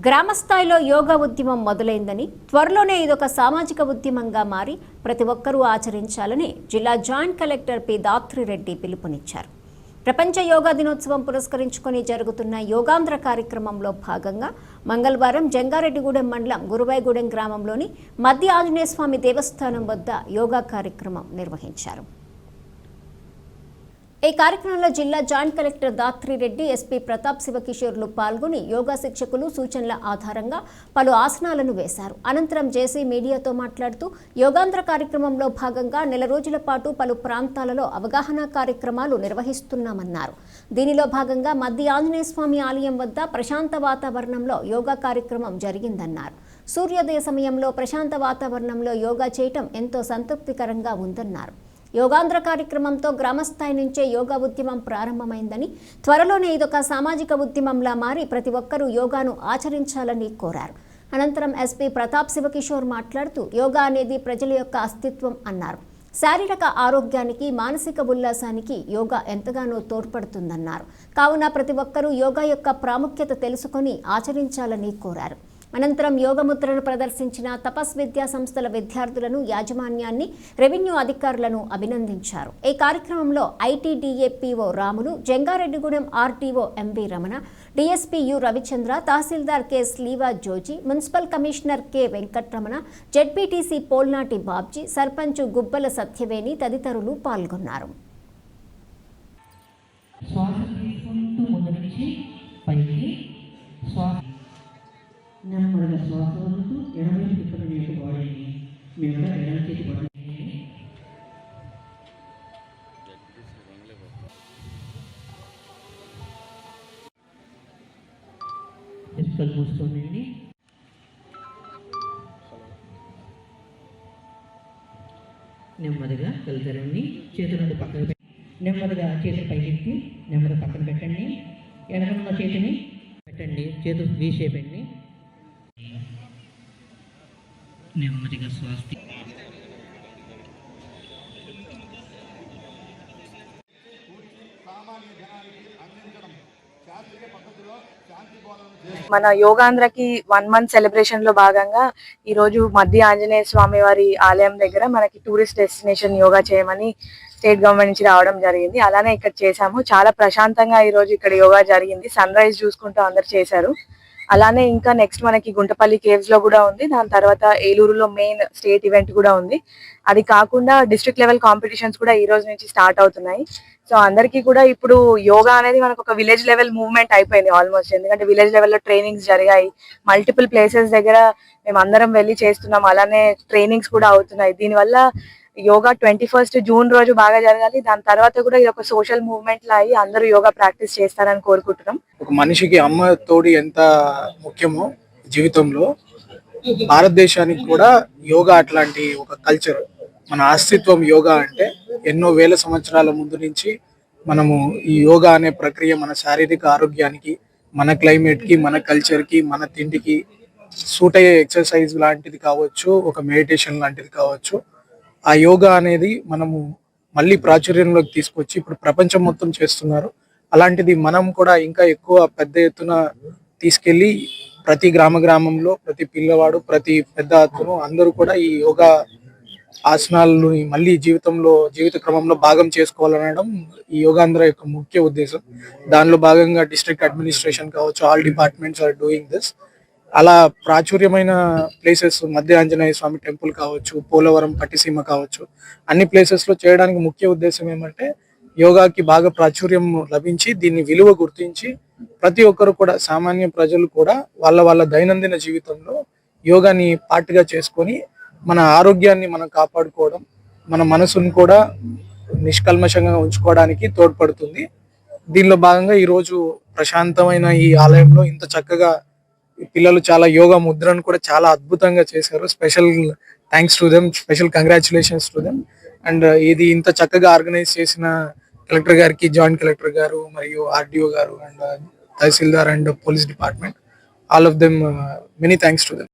గ్రామస్థాయిలో యోగా ఉద్యమం మొదలైందని, త్వరలోనే ఇదొక సామాజిక ఉద్యమంగా మారి ప్రతి ఒక్కరూ ఆచరించాలని జిల్లా జాయింట్ కలెక్టర్ పి దాత్రిరెడ్డి పిలుపునిచ్చారు. ప్రపంచ యోగా దినోత్సవం పురస్కరించుకొని జరుగుతున్న యోగాంధ్ర కార్యక్రమంలో భాగంగా మంగళవారం జంగారెడ్డిగూడెం మండలం గురువాయిగూడెం గ్రామంలోని మధ్య ఆంజనేయ స్వామి దేవస్థానం వద్ద యోగా కార్యక్రమం నిర్వహించారు. ఈ కార్యక్రమంలో జిల్లా joint collector Dhatri Reddy, SP Pratap శివకిషోర్లు పాల్గొని యోగా శిక్షకులు సూచనల ఆధారంగా పలు ఆసనాలను వేశారు. అనంతరం జేసీ మీడియాతో మాట్లాడుతూ యోగాంధ్ర కార్యక్రమంలో భాగంగా నెల రోజుల పాటు పలు ప్రాంతాలలో అవగాహన కార్యక్రమాలు నిర్వహిస్తున్నామన్నారు. దీనిలో భాగంగా మధ్య ఆంజనేయ స్వామి ఆలయం వద్ద ప్రశాంత వాతావరణంలో యోగా కార్యక్రమం జరిగిందన్నారు. సూర్యోదయ సమయంలో ప్రశాంత వాతావరణంలో యోగా చేయటం ఎంతో సంతృప్తికరంగా ఉందన్నారు. యోగాంధ్ర కార్యక్రమంతో గ్రామస్థాయి నుంచే యోగా ఉద్యమం ప్రారంభమైందని, త్వరలోనే ఇదొక సామాజిక ఉద్యమంలా మారి ప్రతి ఒక్కరూ యోగాను ఆచరించాలని కోరారు. అనంతరం ఎస్పీ ప్రతాప్ శివకిషోర్ మాట్లాడుతూ యోగా అనేది ప్రజల యొక్క అస్తిత్వం అన్నారు. శారీరక ఆరోగ్యానికి, మానసిక ఉల్లాసానికి యోగా ఎంతగానో తోడ్పడుతుందన్నారు. కావున ప్రతి ఒక్కరూ యోగా యొక్క ప్రాముఖ్యత తెలుసుకొని ఆచరించాలని కోరారు. అనంతరం యోగముద్రను ప్రదర్శించిన తపస్ విద్యా సంస్థల విద్యార్థులను, యాజమాన్యాన్ని, రెవెన్యూ అధికారులను అభినందించారు. ఈ కార్యక్రమంలో ITDA PO Ramulu, Jangareddygudem RTO MV Ramana, DSP U Ravichandra, తహసీల్దార్ K Sleeva Joji, municipal commissioner K Venkataramana, ZPTC Polnati Babji, sarpanch Gubbala Satyaveni తదితరులు పాల్గొన్నారు. నెమ్మదిగా శ్వాస వదులుతూ ఎడమ తిప్పని వైపు బాడీని మేము ఎడమ చేతి పట్టుకుని మూసుకోండి. నెమ్మదిగా కలుదరండి. చేతుల నుండి పక్కన పెట్టి నెమ్మదిగా చేతులు పైకెత్తి నెమ్మదిగా పక్కన పెట్టండి. ఎడమ చేతిని పెట్టండి. చేతులు వీ షేప్ అండి. నెమ్మదిగా శ్వాస మన యోగాంధ్రకి 1 month సెలబ్రేషన్ లో భాగంగా ఈ రోజు మధ్య ఆంజనేయ స్వామి వారి ఆలయం దగ్గర మనకి టూరిస్ట్ డెస్టినేషన్ యోగా చేయమని స్టేట్ గవర్నమెంట్ నుంచి రావడం జరిగింది. అలానే ఇక్కడ చేసాము. చాలా ప్రశాంతంగా ఈ రోజు ఇక్కడ యోగా జరిగింది. సన్ రైజ్ చూసుకుంటూ అందరు చేశారు. అలానే ఇంకా నెక్స్ట్ మనకి గుంటపల్లి కేవ్స్ లో కూడా ఉంది. దాని తర్వాత ఏలూరులో మెయిన్ స్టేట్ ఈవెంట్ కూడా ఉంది. అది కాకుండా డిస్ట్రిక్ట్ లెవెల్ కాంపిటీషన్స్ కూడా ఈ రోజు నుంచి స్టార్ట్ అవుతున్నాయి. సో అందరికీ కూడా ఇప్పుడు యోగా అనేది మనకు ఒక విలేజ్ లెవెల్ మూవ్మెంట్ అయిపోయింది ఆల్మోస్ట్. ఎందుకంటే విలేజ్ లెవెల్లో ట్రైనింగ్స్ జరిగాయి. మల్టిపుల్ ప్లేసెస్ దగ్గర మేము అందరం వెళ్ళి చేస్తున్నాం. అలానే ట్రైనింగ్స్ కూడా అవుతున్నాయి. దీనివల్ల యోగా 21st June రోజు బాగా జరగాలి. దాని తర్వాత కూడా ఇది ఒక సోషల్ మూవ్మెంట్ లా అయ్యి అందరూ యోగా ప్రాక్టీస్ చేస్తారని కోరుకుంటున్నాం. ఒక మనిషికి అమ్మ తోడు ఎంత ముఖ్యమో జీవితంలో, భారతదేశానికి కూడా యోగా అట్లాంటి ఒక కల్చర్, మన అస్తిత్వం యోగా అంటే ఎన్నో వేల సంవత్సరాల ముందు నుంచి మనము ఈ యోగా అనే ప్రక్రియ మన శారీరక ఆరోగ్యానికి, మన క్లైమేట్ కి, మన కల్చర్ కి, మన తిండికి సూట్ అయ్యే ఎక్సర్సైజ్ లాంటిది కావచ్చు, ఒక మెడిటేషన్ లాంటిది కావచ్చు. ఆ యోగా అనేది మనము మళ్ళీ ప్రాచుర్యంలోకి తీసుకొచ్చి ఇప్పుడు ప్రపంచం మొత్తం చేస్తున్నారు. అలాంటిది మనం కూడా ఇంకా ఎక్కువ పెద్ద ఎత్తున తీసుకెళ్లి ప్రతి గ్రామంలో ప్రతి పిల్లవాడు, ప్రతి పెద్ద అతను అందరూ కూడా ఈ యోగా ఆసనాలను మళ్ళీ జీవిత క్రమంలో భాగం చేసుకోవాలనడం ఈ యోగాంధ్ర యొక్క ముఖ్య ఉద్దేశం. దానిలో భాగంగా డిస్ట్రిక్ట్ అడ్మినిస్ట్రేషన్ కావచ్చు, all departments are doing this. అలా ప్రాచుర్యమైన ప్లేసెస్ మధ్య ఆంజనేయ స్వామి టెంపుల్ కావచ్చు, పోలవరం పట్టిసీమ కావచ్చు, అన్ని ప్లేసెస్ లో చేయడానికి ముఖ్య ఉద్దేశం ఏమంటే యోగాకి బాగా ప్రాచుర్యం లభించి దీన్ని విలువ గుర్తించి ప్రతి ఒక్కరు కూడా, సామాన్య ప్రజలు కూడా వాళ్ళ దైనందిన జీవితంలో యోగాని పార్ట్గా చేసుకొని మన ఆరోగ్యాన్ని మనం కాపాడుకోవడం, మన మనసును కూడా నిష్కల్మషంగా ఉంచుకోవడానికి తోడ్పడుతుంది. దీనిలో భాగంగా ఈరోజు ప్రశాంతమైన ఈ ఆలయంలో ఇంత చక్కగా పిల్లలు చాలా యోగా ముద్రను కూడా చాలా అద్భుతంగా చేశారు. Special thanks to them, special congratulations to them. And ఇది ఇంత చక్కగా ఆర్గనైజ్ చేసిన కలెక్టర్ గారికి, జాయింట్ కలెక్టర్ గారు మరియు ఆర్డీఓ గారు and tahsildar and police department, all of them many thanks to them.